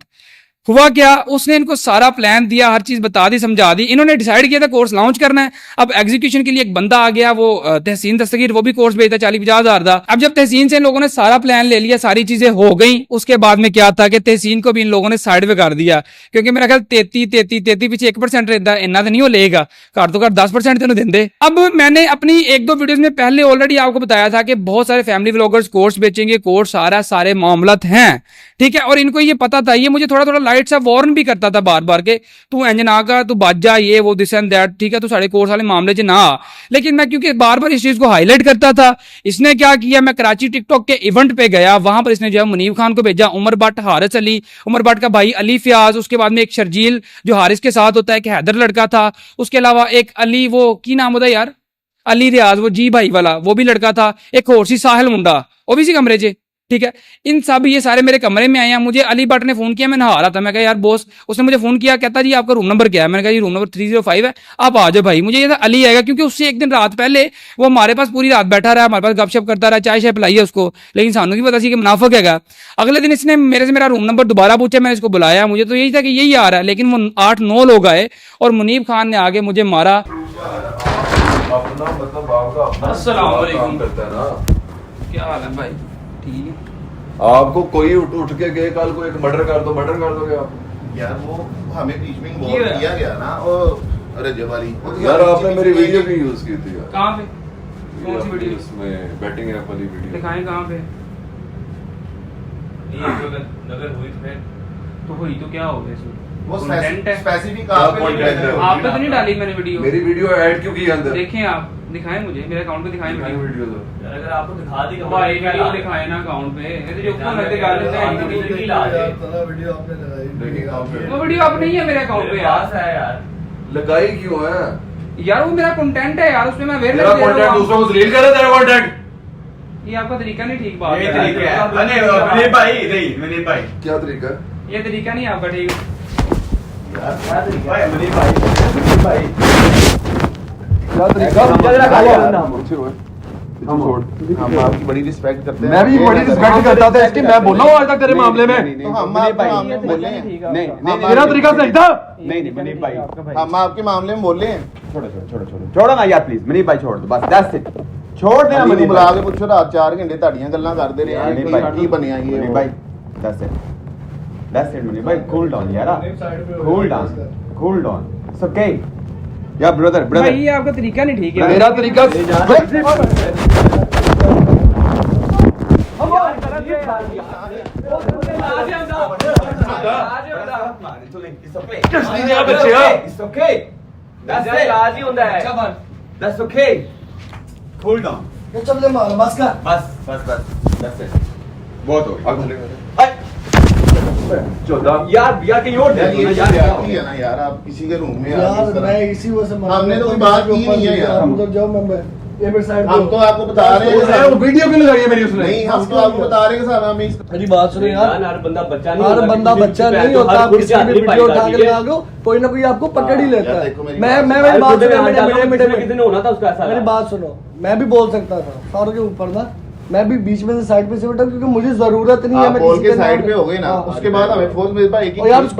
हुआ क्या, उसने इनको सारा प्लान दिया, हर चीज बता दी, समझा दी। इन्होंने डिसाइड किया था कोर्स लॉन्च करना है। अब एग्जीक्यूशन के लिए एक बंदा आ गया, वो तहसीन दस्तगीर, वो भी कोर्स भेजता 40-50 हज़ार था। अब जब तहसीन से इन लोगों ने सारा प्लान ले लिया, सारी चीजें हो गई, उसके बाद में क्या था कि तहसीन को भी इन लोगों ने साइड पे कर दिया, क्योंकि मेरा ख्याल 33 पीछे 1% रहता है, इन्ना तो नहीं हो लेगा, घर तो घर 10% तेन देंगे। अब मैंने अपनी 1-2 वीडियोज में पहले ऑलरेडी आपको बताया था कि बहुत सारे फैमिली व्लॉगर्स कोर्स बेचेंगे, कोर्स आ रहा है, सारे मामलात हैं, ठीक है। और इनको ये पता था, ये मुझे थोड़ा लाइट सा वार्न भी करता था बार कि तू इंज ना कर, तू बच जा, ये वो दिस एंड दैट, ठीक है, तू साढ़े कोर्स वाले मामले च ना। लेकिन मैं क्योंकि बार इस चीज को हाईलाइट करता था, इसने क्या किया, मैं कराची टिकटॉक के इवेंट पे गया, वहां पर इसने जो है मुनीब खान को भेजा, उमर भट्ट, हारिस अली, उमर भट्ट का भाई अली फयाज, उसके बाद में एक शर्जील जो हारिस के साथ होता है, एक हैदर लड़का था, उसके अलावा एक अली, वो की नाम होता है यार, अली रियाज, वो जी भाई वाला, वो भी लड़का था, एक और सी साहिल मुंडा, वो भी इसी कमरे च, ठीक है। इन सब ये सारे मेरे कमरे में आए हैं। मुझे अली भट्ट ने फोन किया, मैं नहा रहा था, मैं कहा यार बॉस, उसने मुझे फोन किया, कहता जी आपका रूम नंबर क्या है? मैंने कहा जी रूम नंबर 305 है, आप आ जाओ भाई। मुझे ये था अली आएगा, क्योंकि उससे एक दिन रात पहले वो हमारे पास पूरी रात बैठा रहा, हमारे पास गपशप करता रहा, चाय पिलाई है उसको, लेकिन सानू की पता सी कि मुनाफिक हैगा। अगले दिन इसने मेरे से मेरा रूम नंबर दोबारा पूछा, मैंने इसको बुलाया, मुझे तो यही था कि यही आ रहा है, लेकिन वो 8-9 लोग आए और मुनीब खान ने आगे मुझे मारा। अस्सलाम वालेकुम, क्या हाल है भाई? ठीक है। आपको कोई उठ के गए कल को एक मर्डर कर दोगे आप? यार वो हमें बीच में इन्वॉल्व किया गया ना, और रजब वाली यार आपने मेरी वीडियो भी यूज की थी यार। कहाँ पे? कौन सी वीडियो? इसमें बैटिंग ऐप वाली वीडियो दिखाएं कहाँ पे? ये अगर हुई तो हुई तो क्या हो गया इसमें? वो कंटेंट है, स्पेसिफिक आप पे तो नहीं डाली मैंने वीडियो? मेरी वीडियो ऐड क्यों की अंदर? देखें आप, दिखाएं मुझे, मेरे अकाउंट पे दिखाएं वीडियो तो अगर आपको दिखा दी भाई वीडियो दिखाएं ना अकाउंट पे, ये तो जो ऊपर लगते गाल देते हैं वो वीडियो आप नहीं है मेरे अकाउंट पे यार। लगाई क्यों है यार? वो मेरा कंटेंट है यार, उसमें मैं मेरा कंटेंट दूसरों को रील कर तेरा कंटेंट। ये आपका तरीका नहीं ठीक बात ये तरीका है नहीं भाई, नहीं भाई, क्या तरीका है? ये तरीका नहीं आपका ठीक यार, क्या तरीका है भाई? क्या तरीका? हम आपकी बड़ी रिस्पेक्ट करते हैं। मैं भी बड़ी रिस्पेक्ट करता था इसकी, मैं बोल रहा हूँ आज तक तेरे मामले में। तो हम आपके मामले में बोले हैं। नहीं तेरा तरीका सही था। नहीं मनीष भाई, हम आपके मामले में बोले हैं। छोड़ो ना यार प्लीज, मनीष भाई छोड़ दो बस, दैट्स इट, छोड़ देना मनीष बुला के पूछो, रात 4 घंटे ਤੁਹਾਡੀਆਂ ਗੱਲਾਂ ਕਰਦੇ ਰਹੇ ਆ ਕੀ ਬਣਿਆ ਇਹ मनीष भाई, दैट्स इट मनीष भाई, कूल डाउन यार, कूल डाउन, इट्स ओके या ब्रदर भाई, ये आपका तरीका नहीं ठीक है। मेरा तरीका बहुत हो गया यार कहीं और है ना यार, आप किसी के रूम में यार मैं इसी वजह से हमने तो कोई बात की नहीं है यार। हम उधर जाओ, ये मेरे साइड हम तो आपको बता रहे हैं वो वीडियो क्यों लगाई है मेरी उसने? नहीं, हम तो आपको बता रहे हैं कि साहब हम इस मेरी बात सुनो यार, हर बंदा बच्चा हर बंदा बच्चा नहीं होता। आप किसी भी वीडियो उठा के लगा दो, कोई ना कोई आपको पकड़ ही लेता है। मैं मेरी बात सुनो, होना था उसका ऐसा। मेरी बात सुनो, मैं भी बोल सकता था सारों के ऊपर ना, मैं भी बीच में से साइड पे से बैठा क्योंकि मुझे जरूरत नहीं है। मैं बोल के साइड पे हो गए ना, उसके बाद हमें फोर्स में एक और यार उस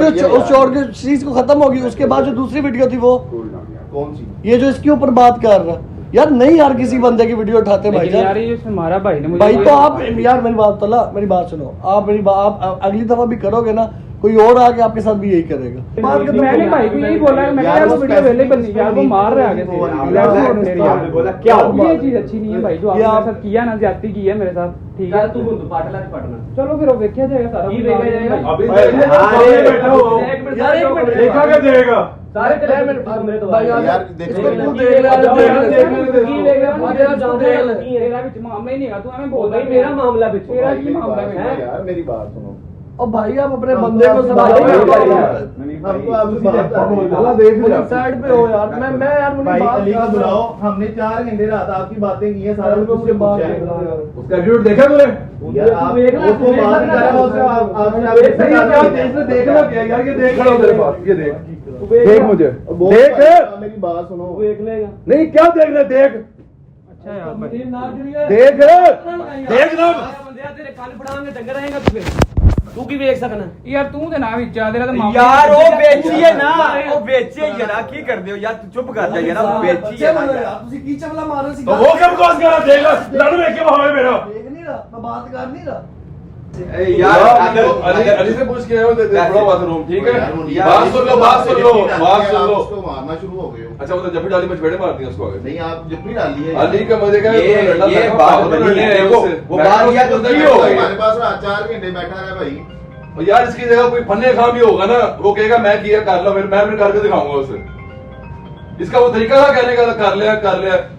चोर की चीज को खत्म होगी, उसके बाद जो दूसरी वीडियो थी वो कौन सी, ये जो इसके ऊपर बात कर रहा यार, नहीं यार किसी बंदे की वीडियो उठाते भाई यार ये हमारा भाई ने मुझे भाई तो आप यार मेरी बात तो मेरी बात सुनो, आप आप अगली दफा भी करोगे ना, कोई और आके आपके साथ भी यही करेगा। मैंने भाई को यही बोला, मैं यार वो वीडियो अवेलेबल नहीं, यार वो मार रहे आगे से, बोला क्या ये चीज अच्छी नहीं है भाई जो आपने मेरे साथ किया ना, ज्यादती की है मेरे साथ, ठीक है। तू पाटला से पढ़ना, चलो फिर वो देखा जाएगा सारा, देखा जाएगा अभी यार एक मिनट देखा क्या जाएगा? सारे मेरे तो भाई यार इसको तू देखो देख ले, मामला ही नहीं है, तू हमें बोल भाई मेरा मामला भी तेरा की मामला है यार मेरी बात सुनो, और भाई आप अपने बंदे को संभालो, साइड पे हो यार। मैं यार मुझे बात का बुलाओ, हमने 4 घंटे रात आपकी बातें की है, सारा उसके बाद उसका वीडियो देखा तूने? आप उसको बात कर रहे हो, आपने देखना क्या यार, ये देख रहा हूं तेरे पास, ये देख मुझे, देख मेरी बात सुनो, देख लेगा नहीं क्या देखना, देख अच्छा यार भाई देख ना तेरे कान पड़ांगे डंगर रहेगा तू की वेख सकना यार तू ते ना विच आ, तेरा तो मामला यार वो बेची है ना, वो बेची है यार, की कर दे यार, तू चुप कर जा यार, वो बेची है ਤੁਸੀਂ ਕੀ ਚਵਲਾ ਮਾਰੋ ਸੀ, तो वो क्या बकवास कर रहा, देख लड़ में क्या भाव है मेरा देख नहीं रहा, मैं बात कर नहीं रहा यार अली से पूछ के आए हो, थोड़ा बाथरूम, ठीक है? बात सुन लो, बात सुन लो, बात सुन लो। उसको मारना शुरू हो गए हो। अच्छा वो तो जब भी डाली में चपेड़े मारती है उसको आगे। नहीं आप जब भी डाली है अली का मजे का ये बात बनी है, वो बात या तो की हो हमारे पास 4 घंटे बैठा रहा भाई, और यार इसकी जगह कोई फन्ने खाम भी होगा ना, वो कहेगा मैं किया कर लो, फिर मैं करके दिखाऊंगा उसे। इसका वो तरीका था कहने का, कर लिया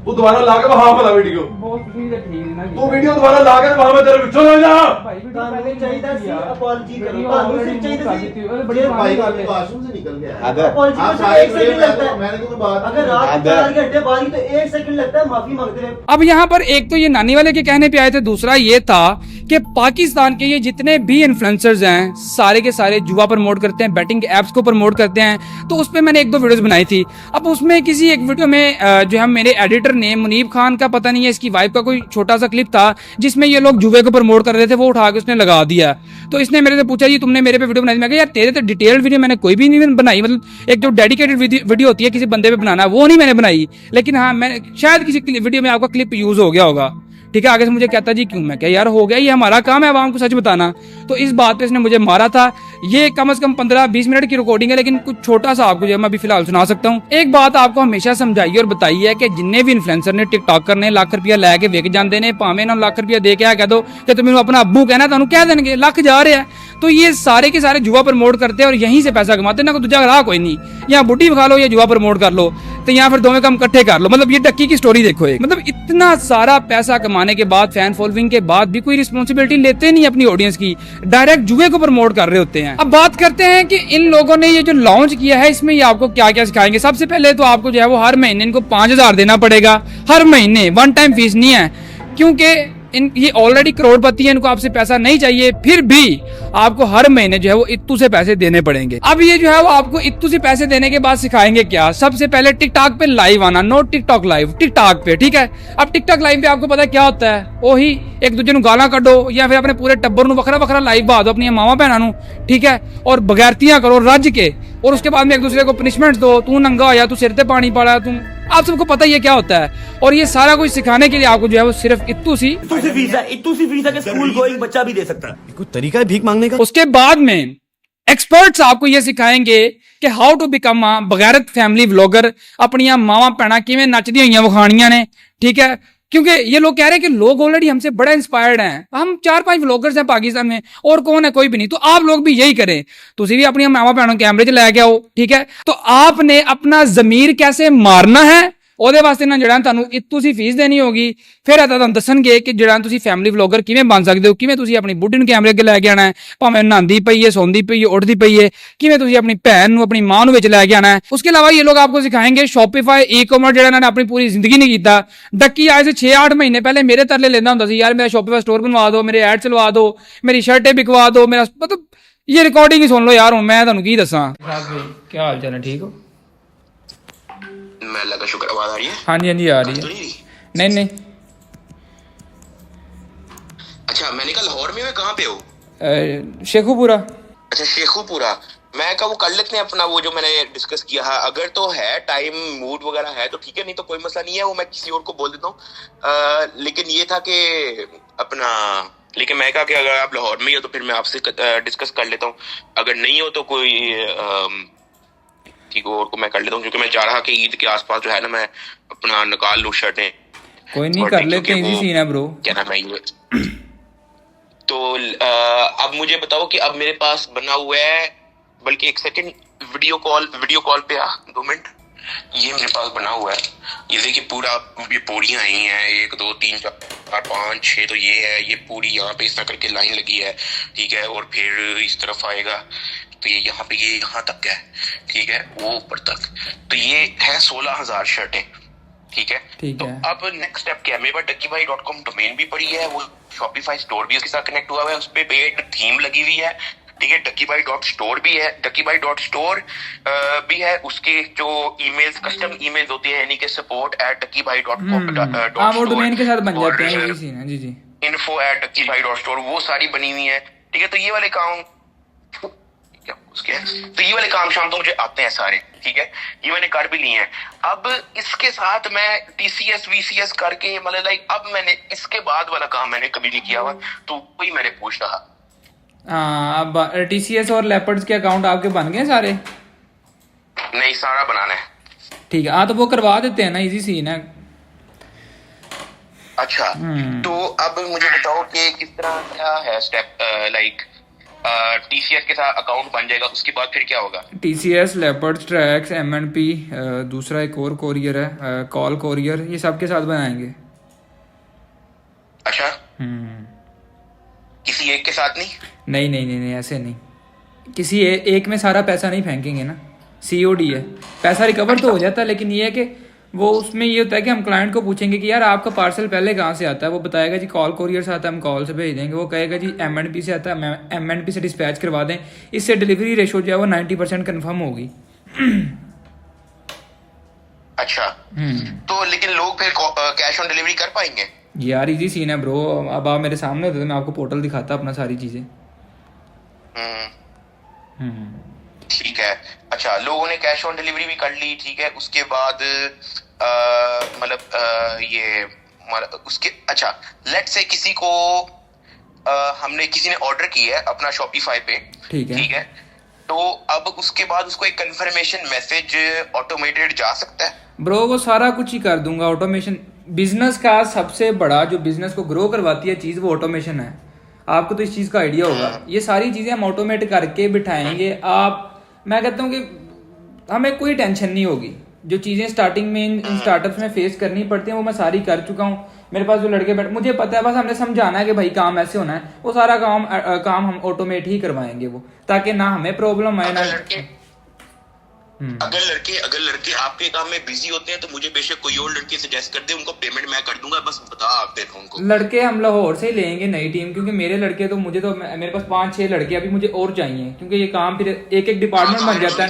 तू दोबारा ला के वहां बता वीडियो, बहुत ठीक है, ठीक है ना तू वीडियो दोबारा ला के वहां में तेरे बिचो ना जा भाई वीडियो पहले ही चाहिए नहीं किया। अपॉलजी करो, वीडियो ਤੁਹਾਨੂੰ already सिर्फ चाहिए कर थी, दी थी, अरे बड़ी ये भाई बात है। वॉशरूम से निकल गया है। अपॉलजी आप को साइड 1 सेकंड पे लगता है, मैंने तो कोई बात अगर रात 4 घंटे बाद ही तो 1 सेकंड लगता है माफी मांगते रहे। अब यहाँ पर एक तो ये नानी वाले के कहने पे आए थे, दूसरा ये था कि पाकिस्तान के ये जितने भी इन्फ्लुएंसर्स हैं सारे के सारे जुआ प्रमोट करते हैं, बैटिंग के एप्स को प्रमोट करते हैं। तो उस पर मैंने 1-2 वीडियोस बनाई थी। अब उसमें किसी एक वीडियो में जो है मेरे एडिटर ने मुनीब खान का पता नहीं है इसकी वाइफ का कोई छोटा सा क्लिप था जिसमें ये लोग जुए को प्रमोट कर रहे थे, वो उठा के उसने लगा दिया। तो इसने मेरे से पूछा जी तुमने मेरे पे वीडियो बनाई? मैं कहा यार तेरे तो डिटेल्ड वीडियो मैंने कोई भी नहीं बनाई, मतलब एक जो डेडिकेटेड वीडियो होती है किसी बंदे पे बनाना वो नहीं मैंने बनाई, लेकिन हाँ मैं शायद किसी वीडियो में आपका क्लिप यूज हो गया होगा, ठीक है। आगे से मुझे कहता जी क्यों, मैं क्या यार हो गया, ये हमारा काम है आवाम को सच बताना। तो इस बात पे इसने मुझे मारा था। ये कम से कम 15-20 मिनट की रिकॉर्डिंग है, लेकिन कुछ छोटा सा आपको जो मैं अभी फिलहाल सुना सकता हूँ। एक बात आपको हमेशा समझाइए और बताइए कि जिन्ने भी इन्फ्लुएंसर ने टिकटॉकर ने लाख रुपया लैके विक जाते हैं, भावें ना लाख रुपया दे के कह दो कि तुम अपना अब्बू कहना, तुम कह देंगे लाख जा रहे हैं। तो ये सारे के सारे जुआ प्रमोट करते हैं और यहीं से पैसा कमाते हैं, ना कोई दूसरा राह कोई नहीं। यहाँ बुढ़ी खा लो या जुआ प्रमोट कर लो, तो यहाँ फिर दोनों काम इकट्ठे कर लो। मतलब ये टक्की की स्टोरी देखो एक, मतलब इतना सारा पैसा कमाने के बाद, फैन फॉलोइंग के बाद भी कोई रिस्पॉन्सिबिलिटी लेते नहीं अपनी ऑडियंस की, डायरेक्ट जुए को प्रमोट कर रहे होते हैं। अब बात करते हैं कि इन लोगों ने ये जो लॉन्च किया है इसमें ये आपको क्या क्या सिखाएंगे। सबसे पहले तो आपको जो है वो हर महीने इनको 5000 देना पड़ेगा, हर महीने, वन टाइम फीस नहीं है, क्योंकि ये ऑलरेडी करोड़पति है, इनको आपसे पैसा नहीं चाहिए, फिर भी आपको हर महीने जो है वो इत्तू से पैसे देने पड़ेंगे। अब ये जो है वो आपको इत्तू से पैसे देने के बाद सिखाएंगे क्या। सबसे पहले टिकटॉक पे लाइव आना, नो टिकटॉक लाइव, टिकटॉक पे, ठीक है। अब टिकटॉक लाइव पे आपको पता है क्या होता है, वही एक दूसरे गाला कड्डो या फिर अपने पूरे टब्बर नूं वखरा वखरा लाइव बहा दो, अपनी मामा भैनों नूं, ठीक है, और बगैरतियां करो रज के, और उसके बाद में एक दूसरे को पनिशमेंट दो, तू नंगा होया, तू सिर ते पानी पड़ा, तुम, आप सबको पता ही है क्या होता है। और ये सारा कुछ सिखाने के लिए आपको जो है वो सिर्फ इत्तू सी फीस है कि स्कूल गोइंग बच्चा भी दे सकता है। कोई तरीका है भीख मांगने का? उसके बाद में एक्सपर्ट्स आपको ये सिखाएंगे कि हाउ टू बिकम अ बगैरत फैमिली व्लॉगर, अपनी मावा भैणा किवें नचदी होइयां विखाणियां ने, ठीक है। क्योंकि ये लोग कह रहे हैं कि लोग ऑलरेडी हमसे बड़ा इंस्पायर्ड हैं, हम 4-5 व्लॉगर्स हैं पाकिस्तान में, और कौन है, कोई भी नहीं। तो आप लोग भी यही करें, तुसी भी अपनी मावा भैणों कैमरे च लैके आओ, ठीक है। तो आपने अपना जमीर कैसे मारना है ਉਹਦੇ ਵਾਸਤੇ ਨਾ ਜਿਹੜਾ ਤੁਹਾਨੂੰ ਤੁਸੀਂ ਫੀਸ ਦੇਣੀ ਹੋਗੀ। ਫਿਰ ਇਹ ਤੁਹਾਨੂੰ ਦੱਸਣਗੇ ਕਿ ਜਿਹੜਾ ਤੁਸੀਂ ਫੈਮਿਲੀ ਵਲੌਗਰ ਕਿਵੇਂ ਬਣ ਸਕਦੇ ਹੋ, ਕਿਵੇਂ ਤੁਸੀਂ ਆਪਣੀ ਬੁੱਢੀ ਨੂੰ ਕੈਮਰੇ ਅੱਗੇ ਲੈ ਕੇ ਆਣਾ ਹੈ, ਭਾਵੇਂ ਨਹਾਉਂਦੀ ਪਈ ਹੈ, ਸੌਂਦੀ ਪਈ ਹੈ, ਉੱਠਦੀ ਪਈ ਹੈ, ਕਿਵੇਂ ਤੁਸੀਂ ਆਪਣੀ ਭੈਣ ਨੂੰ ਆਪਣੀ ਮਾਂ ਨੂੰ ਵਿੱਚ ਲੈ ਕੇ ਆਣਾ है। उसके अलावा ये लोग आपको सिखाएंगे शॉपिफाई ई-कॉमर्स ਜਿਹੜਾ ਇਹਨਾਂ ਨੇ ਆਪਣੀ ਪੂਰੀ ਜ਼ਿੰਦਗੀ ਨਹੀਂ ਕੀਤਾ। ਡੱਕੀ आज से 6-8 ਮਹੀਨੇ ਪਹਿਲੇ ਮੇਰੇ ਤਰਲੇ ਲੈਂਦਾ ਹੁੰਦਾ ਸੀ, ਯਾਰ ਮੇਰਾ शॉपिफाई स्टोर बनवा दो, मेरे ऐड चलवा दो, मेरी शर्टें बिकवा दो, मेरा मतलब ये रिकॉर्डिंग ही सुन लो यार। ਹੁਣ मैं ਤੁਹਾਨੂੰ ਕੀ ਦੱਸਾਂ। ਕੀ ਹਾਲ ਚਾਲ ਹੈ, ਠੀਕ हो? मैं अल्लाह का शुक्र, आवाज आ रही है? हाँ जी हाँ जी आ रही है। नहीं नहीं अच्छा, मैंने कहा लाहौर में कहाँ पे हो? शेखुपुरा। अच्छा शेखुपुरा। मैं कहा वो कर लेते हैं अपना वो जो मैंने डिस्कस किया है, अगर तो है टाइम मूड वगैरह है तो ठीक है, नहीं तो कोई मसला नहीं है, वो मैं किसी और को बोल देता हूँ। लेकिन ये था कि अपना, लेकिन मैं कहा कि अगर आप लाहौर में ही हो तो फिर मैं आपसे डिस्कस कर लेता हूँ, अगर नहीं हो तो कोई ठीक और को मैं कर लेता हूँ, क्योंकि मैं चाह रहा कि ईद के आसपास जो है ना मैं अपना निकाल लूँ शर्टें। कोई नहीं, कर लेते हैं, इजी सीन है ब्रो। क्या नाम है ये? तो अब मुझे बताओ कि अब मेरे पास बना हुआ है, बल्कि एक सेकंड, वीडियो कॉल पे आ 2 मिनट। ये मेरे पास बना हुआ है, ये देखिए पूरा, ये पूरियां आई हैं 1 2 3 4 5 6, तो ये है, ये पूरी यहाँ पे इस तरह करके लाइन लगी है, ठीक है, और फिर इस तरफ आएगा तो ये यहाँ पे, ये यहाँ तक है, ठीक है, वो ऊपर तक, तो ये है 16,000 शर्टें, ठीक है। तो अब नेक्स्ट स्टेप क्या है, मेरे पास duckybhai.com डोमेन भी पड़ी है, वो शॉपिफाई स्टोर भी उसके साथ कनेक्ट हुआ है, उस पर पेड थीम लगी हुई है, ठीक है, duckybhai.store भी है, duckybhai.store भी है, उसके जो ईमेल्स, कस्टम ईमेल्स होते हैं, यानी कि support@duckybhai.com वो डोमेन के साथ बन जाते हैं, यही सीन है। जी जी, info@duckybhai.store, वो सारी बनी हुई है, ठीक है। तो ये वाले काम तो ये वाले काम शाम तो मुझे आते हैं सारे, ठीक है, ये मैंने कर भी लिए हैं। अब इसके साथ मैं TCS VCS करके, मतलब लाइक, अब मैंने इसके बाद वाला काम मैंने कभी नहीं किया हुआ, तो वही मैंने पूछ रहा। अब TCS और लेपर्ड्स के अकाउंट आपके बन गए सारे? नहीं, सारा बनाना है। ठीक है, हाँ, तो वो करवा देते हैं ना, इजी सीन है। अच्छा, तो अब मुझे बताओ कि किस तरह क्या है स्टेप, लाइक TCS के साथ अकाउंट बन जाएगा, उसके बाद फिर क्या होगा? TCS, लेपर्ड्स, ट्रैक्स, MNP, दूसरा एक और कोरियर है, कॉल कोरियर, ये सब के साथ बनाएंगे। अच्छा, किसी एक के साथ नहीं? नहीं नहीं नहीं, नहीं ऐसे नहीं, किसी एक में सारा पैसा नहीं फेंकेंगे ना, COD है, पैसा रिकवर तो हो जाता है, लेकिन ये है कि वो उसमें ये होता है कि हम क्लाइंट को पूछेंगे कि यार आपका पार्सल पहले कहाँ से आता है, वो बताएगा जी कॉल कोरियर से आता है, हम कॉल से भेज देंगे, वो कहेगा जी MNP से आता है, MNP से डिस्पैच करवा दें, इससे डिलीवरी रेशो जो है वो 90% कन्फर्म होगी। अच्छा, तो लेकिन लोग फिर कैश ऑन डिलीवरी कर पाएंगे? यार इजी सीन है ब्रो, अब आप मेरे सामने होते तो मैं आपको पोर्टल दिखाता अपना सारी चीजें। ठीक है। अच्छा, लोगों ने कैश ऑन डिलीवरी भी कर ली, ठीक है, उसके बाद मतलब ये उसके, अच्छा लेट से किसी को हमने, किसी ने ऑर्डर किया है अपना शॉपिफाई पे, ठीक है, तो अब उसके बाद उसको एक कंफर्मेशन मैसेज ऑटोमेटेड जा सकता है? ब्रो वो सारा कुछ ही कर दूंगा ऑटोमेशन। बिजनेस का सबसे बड़ा जो बिजनेस को ग्रो करवाती है चीज, वो ऑटोमेशन है। आपको तो इस चीज का आइडिया होगा, ये सारी चीजें हम ऑटोमेट करके बिठाएंगे। आप, मैं कहता हूँ कि हमें कोई टेंशन नहीं होगी। जो चीजें स्टार्टिंग में इन स्टार्टअप्स में फेस करनी पड़ती हैं वो मैं सारी कर चुका हूँ। मेरे पास जो लड़के बैठ, मुझे पता है, बस हमने समझाना है कि भाई काम ऐसे होना है, वो सारा काम हम ऑटोमेट ही करवाएंगे वो, ताकि ना हमें प्रॉब्लम आए ना। अगर लड़के आपके काम में बिजी होते हैं तो मुझे बेशक कोई और लड़के सजेस्ट कर दे, उनको पेमेंट मैं कर दूंगा, बस बता आप देखो उनको। लड़के हम लाहौर से ही लेंगे नई टीम, क्योंकि मेरे लड़के तो मुझे तो, मेरे पास 5-6 लड़के अभी मुझे और चाहिए, क्योंकि ये काम फिर एक डिपार्टमेंट बन जाता है,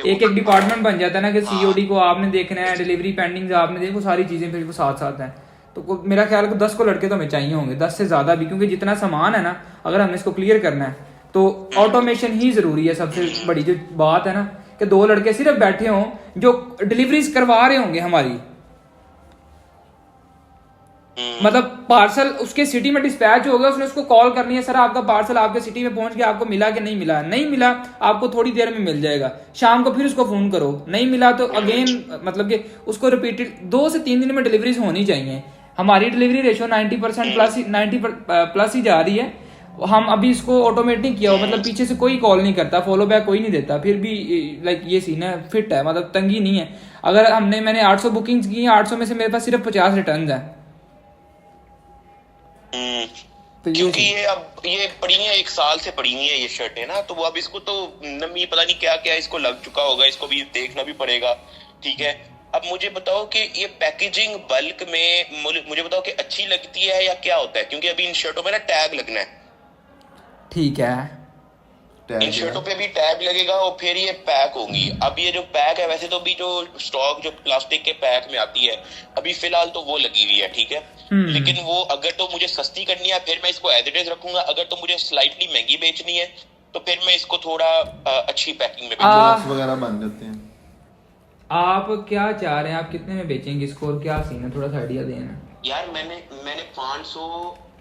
एक डिपार्टमेंट बन जाता है ना, कि COD को आपने देखना है, डिलीवरी पेंडिंग आपने देखो, वो सारी चीजें फिर वो साथ हैं। तो मेरा ख्याल है 10 को लड़के तो हमें चाहिए होंगे, 10 से ज्यादा भी, क्योंकि जितना सामान है ना, अगर हमने इसको क्लियर करना है तो ऑटोमेशन ही जरूरी है। सबसे बड़ी जो बात है ना, कि 2 लड़के सिर्फ बैठे हों जो डिलीवरीज करवा रहे होंगे हमारी, मतलब पार्सल उसके सिटी में डिस्पैच हो गया, उसने उसको कॉल करनी है, सर आपका पार्सल आपके सिटी में पहुंच गया, आपको मिला कि नहीं मिला? नहीं मिला, आपको थोड़ी देर में मिल जाएगा, शाम को फिर उसको फोन करो, नहीं मिला तो अगेन, मतलब कि उसको रिपीटेड 2 से 3 दिन में डिलीवरीज होनी चाहिए। हमारी डिलीवरी रेशो 90% प्लस ही जा रही है, हम अभी इसको ऑटोमेट नहीं किया हुआ, मतलब पीछे से कोई कॉल नहीं करता, फॉलो बैक कोई नहीं देता, फिर भी लाइक ये सीन है, फिट है, मतलब तंगी नहीं है। अगर मैंने 800 बुकिंग्स की हैं, 800 में से मेरे पास सिर्फ 50 रिटर्न है। तो क्योंकि ये पड़ी है, 1 साल से पड़ी हुई है ये शर्टें ना, तो वो अब इसको तो नमी पता नहीं क्या क्या इसको लग चुका होगा, इसको भी देखना भी पड़ेगा, ठीक है। अब मुझे बताओ कि ये पैकेजिंग बल्क में मुझे बताओ कि अच्छी लगती है या क्या होता है, क्योंकि अभी इन शर्टों में ना टैग लगना है। ठीक है, इन शर्टों पे भी टैग लगेगा और फिर ये पैक होंगी। अब ये जो पैक है, वैसे तो अभी जो स्टॉक जो प्लास्टिक के पैक में आती है अभी फिलहाल तो वो लगी हुई है, ठीक है। लेकिन वो अगर तो मुझे सस्ती करनी है फिर मैं इसको एज इट इज रखूंगा, अगर तो मुझे स्लाइटली महंगी बेचनी है तो फिर मैं इसको थोड़ा अच्छी पैकिंग में बेचूंगा वगैरह बन जाते हैं। आप क्या चाह रहे हैं, आप कितने में बेचेंगे इसको और क्या सीन है, थोड़ा सा आइडिया देना। यार मैंने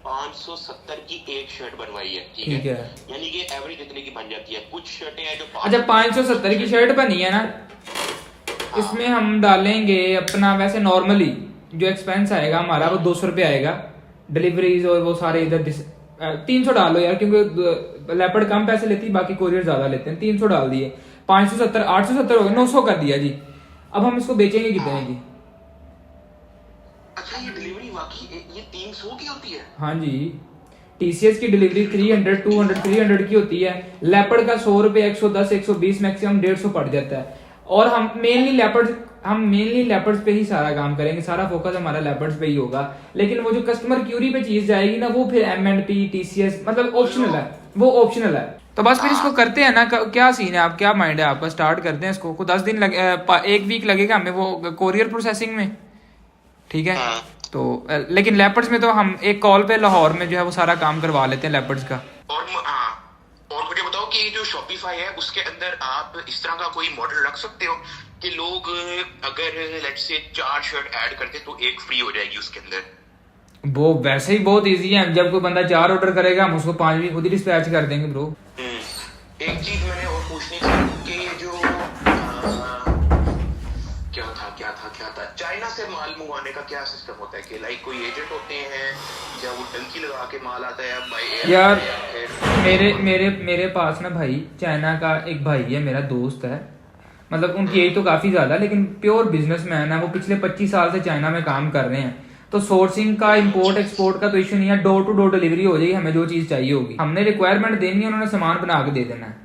570 की एक शर्ट बनवाई है, ठीक है, यानी कि एवरेज इतने की बन जाती है। कुछ शर्टें हैं जो अच्छा 570 की शर्ट बनी है ना, इसमें हम डालेंगे अपना वैसे नॉर्मली जो एक्सपेंस आएगा हमारा वो 200 रुपये आएगा, डिलीवरीज और वो सारे इधर 300 डालो यार, क्योंकि लेपर्ड कम पैसे लेती है, बाकी कोरियर ज्यादा लेते हैं। 300 डाल दिए, 570 870 हो गए, 900 कर दिया जी। अब हम इसको बेचेंगे कितने की? अच्छा, ये डिलीवरी वाकई ये 300 की होती है? हाँ जी, TCS की डिलीवरी 300 200 300 की होती है। लेपर्ड का 100 रुपये, 110 120 मैक्सिमम 150 पड़ जाता है। और हम मेनली लेपर्ड्स पे ही सारा काम करेंगे, सारा फोकस हमारा लेपर्ड्स पे ही होगा। लेकिन वो जो कस्टमर क्यूरी पे चीज जाएगी ना, वो फिर M&P TCS मतलब ऑप्शनल है, वो ऑप्शनल है। तो बस फिर इसको करते हैं ना, क्या सीन है, आप क्या माइंड है आपका? स्टार्ट करते हैं इसको, 10 दिन लगे, 1 वीक लगेगा हमें वो कोरियर प्रोसेसिंग में, ठीक है। तो लेकिन लेपर्ड्स में तो हम एक कॉल पे लाहौर में जो है वो सारा काम करवा लेते हैं लेपर्ड्स का। और मुझे बताओ कि जो शॉपिफाई है उसके अंदर आप इस तरह का कोई मॉडल रख सकते हो कि लोग अगर लेट्स से 4 शर्ट ऐड करते तो 1 फ्री हो जाएगी उसके अंदर। वो वैसे ही बहुत इजी है, जब कोई बंदा 4 ऑर्डर करेगा हम उसको 5 भी खुद ही डिस्पैच कर देंगे ब्रो। एक चीज मैंने और पूछनी थी कि ये जो क्या था चाइना से माल मंगवाने का क्या सिस्टम होता है, कि लाइक कोई एजेंट होते हैं या वो टंकी लगा के माल आता है बाय एयर? यार मेरे पास ना भाई चाइना का एक भाई है, मेरा दोस्त है, मतलब उनकी एज तो काफी ज्यादा, लेकिन प्योर बिजनेसमैन है वो, पिछले 25 साल से चाइना में काम कर रहे हैं। तो सोर्सिंग का, इंपोर्ट एक्सपोर्ट का तो इशू नहीं है, डोर टू डोर डिलीवरी हो जाएगी, हमें जो चीज चाहिए होगी, हमने रिक्वायरमेंट देनी है, उन्होंने सामान बना के दे देना है,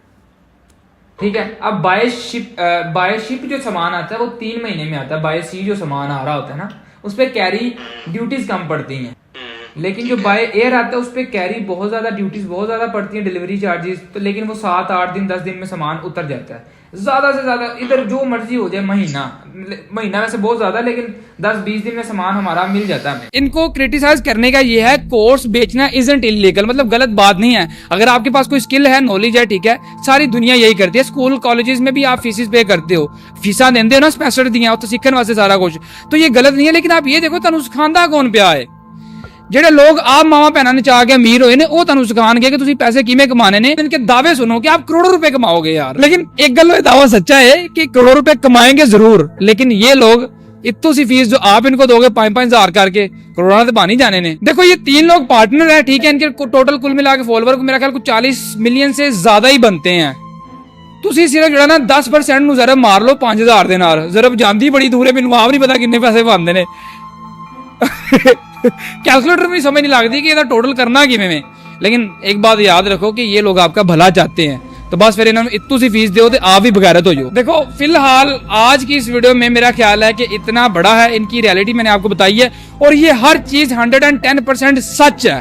ठीक है। अब बाय शिप जो सामान आता है वो 3 महीने में आता है। बाय सी जो सामान आ रहा होता है ना, उस पर कैरी ड्यूटीज कम पड़ती हैं, लेकिन जो बाय एयर आता है उस पर कैरी बहुत ज्यादा ड्यूटीज बहुत ज्यादा पड़ती है, डिलीवरी चार्जेस तो, लेकिन वो 7 8 दिन 10 दिन में सामान उतर जाता है, ज्यादा से ज्यादा इधर जो मर्जी हो जाए, महीना वैसे बहुत ज्यादा, लेकिन 10-20 दिन में सामान हमारा मिल जाता है। इनको क्रिटिसाइज करने का ये है, कोर्स बेचना इजंट इलीगल, मतलब गलत बात नहीं है। अगर आपके पास कोई स्किल है, नॉलेज है, ठीक है, सारी दुनिया यही करती है। स्कूल कॉलेजेस में भी आप फीसिस पे करते हो, फीसा देंदे हो ना, स्पेशल दिया तो सीखने वास्ते सारा कुछ, तो ये गलत नहीं है। लेकिन आप ये देखो तुहानू सिखांदा कौन पिया है? ਜਿਹੜੇ लोग आप मावा भैन ने चाह के अमीर होए ने, ਉਹ ਤੁਹਾਨੂੰ ਸਿਖਾਣਗੇ कि ਤੁਸੀਂ पैसे किमें कमाने ने। इनके दावे सुनो कि आप करोड़ों रुपए कमाओगे यार, लेकिन एक गल में दावा सच्चा है कि करोड़ों रुपए कमाएंगे जरूर, लेकिन ये लोग इतनी सी फीस जो आप इनको दोगे 5-5 हजार करके, करोड़ों तो बानी जाने ने। देखो ये 3 लोग पार्टनर है, ठीक है, इनके टोटल कुल मिला के फॉलोवर को मेरा ख्याल कुछ 40 मिलियन से ज्यादा ही बनते हैं। ਤੁਸੀਂ ਸਿਰਫ ਜਿਹੜਾ ਨਾ 10% ਨੂੰ ਜ਼ਰਾ ਮਾਰ ਲਓ 5000 ਦੇ ਨਾਲ, ਜ਼ਰਾ ਜਾਂਦੀ ਬੜੀ ਦੂਰ ਹੈ, ਮੈਨੂੰ ਆਪ ਨਹੀਂ ਪਤਾ ਕਿੰਨੇ ਪੈਸੇ ਬਣਦੇ ਨੇ। कैलकुलेटर में समझ नहीं लगती कि टोटल करना किमें में। लेकिन एक बात याद रखो कि ये लोग आपका भला चाहते हैं, तो बस फिर इन्होंने इतनी सी फीस दो तो आप भी बगैरत हो जाओ। देखो फिलहाल आज की इस वीडियो में मेरा ख्याल है कि इतना बड़ा है, इनकी रियलिटी मैंने आपको बताई है, और ये हर चीज 110% सच है,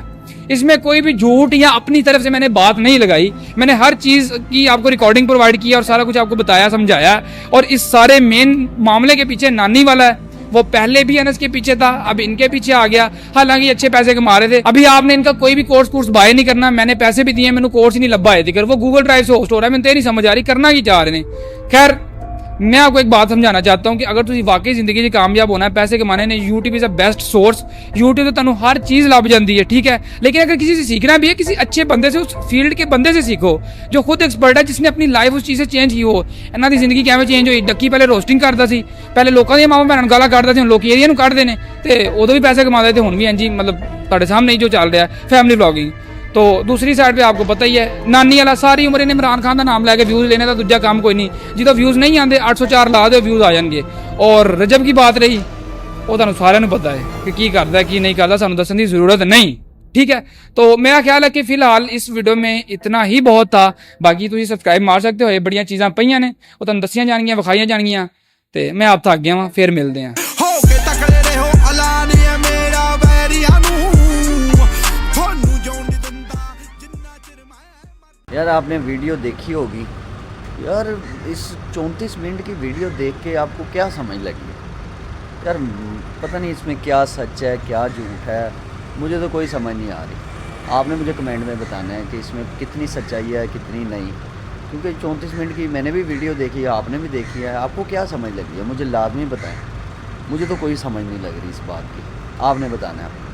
इसमें कोई भी झूठ या अपनी तरफ से मैंने बात नहीं लगाई। मैंने हर चीज की आपको रिकॉर्डिंग प्रोवाइड की और सारा कुछ आपको बताया समझाया। और इस सारे मेन मामले के पीछे नानी वाला है, वो पहले भी अनस के पीछे था, अब इनके पीछे आ गया। हालांकि अच्छे पैसे कमा रहे थे। अभी आपने इनका कोई भी कोर्स बाय नहीं करना, मैंने पैसे भी दिए, मैंने कोर्स ही नहीं लब्बा है, वो गूगल ड्राइव से होस्ट हो रहा है, मैंने नहीं समझ आ रही करना की चाह रहे हैं। खैर मैं आपको एक बात समझाना चाहता हूँ कि अगर तुम वाकई जिंदगी में कामयाब होना है, पैसे कमाने ने, YouTube is a best source. YouTube तो तुम हर चीज़ लभ जाती है, ठीक है, लेकिन अगर किसी से सीखना भी है, किसी अच्छे बंदे से, उस फील्ड के बंदे से सीखो जो खुद एक्सपर्ट है, जिसने अपनी लाइफ उस चीज़ से चेंज की हो। इन्हों की जिंदगी कैसे चेंज हुई? डक्की पहले रोस्टिंग करता सी, पहले लोगों दी मावां भैणां गालां कढदा सी, लोग एरिया नूं कढदे ने, ते उदों भी पैसे कमाते थे, हुण भी इंज ही मतलब तुहाडे सामने ही जो चल रहा है फैमिली व्लॉगिंग। तो दूसरी साइड पे आपको पता ही है नानी वाला सारी उम्र इन्हें इमरान खान का नाम लैके व्यूज़ लेने का दूजा काम कोई नहीं, जो व्यूज़ नहीं आते 804 ला दो व्यूज़ आ जाएंगे। और रजब की बात रही वो तुहानू सारिਆਂ ਨੂੰ पता है कि की करता है की नहीं करता, सानू दसन की जरूरत नहीं, ठीक है। तो मेरा ख्याल है कि फिलहाल इस वीडियो में इतना ही बहुत था। बाकी तुम सब्सक्राइब मार सकते हो, बड़िया चीज़ां पईयां ने वो तुहानू दसियां जाणगियां विखाइयां जाणगियां। ते मैं आप थक गया वां, फिर मिलते हैं। यार आपने वीडियो देखी होगी यार, इस 34 मिनट की वीडियो देख के आपको क्या समझ लगी यार? पता नहीं इसमें क्या सच है क्या झूठ है, मुझे तो कोई समझ नहीं आ रही। आपने मुझे कमेंट में बताना है कि इसमें कितनी सच्चाई है कितनी नहीं, क्योंकि 34 मिनट की मैंने भी वीडियो देखी है, आपने भी देखी है। आपको क्या समझ लगी है मुझे लाजमी बताएं, मुझे तो कोई समझ नहीं लग रही इस बात की, आपने बताना है।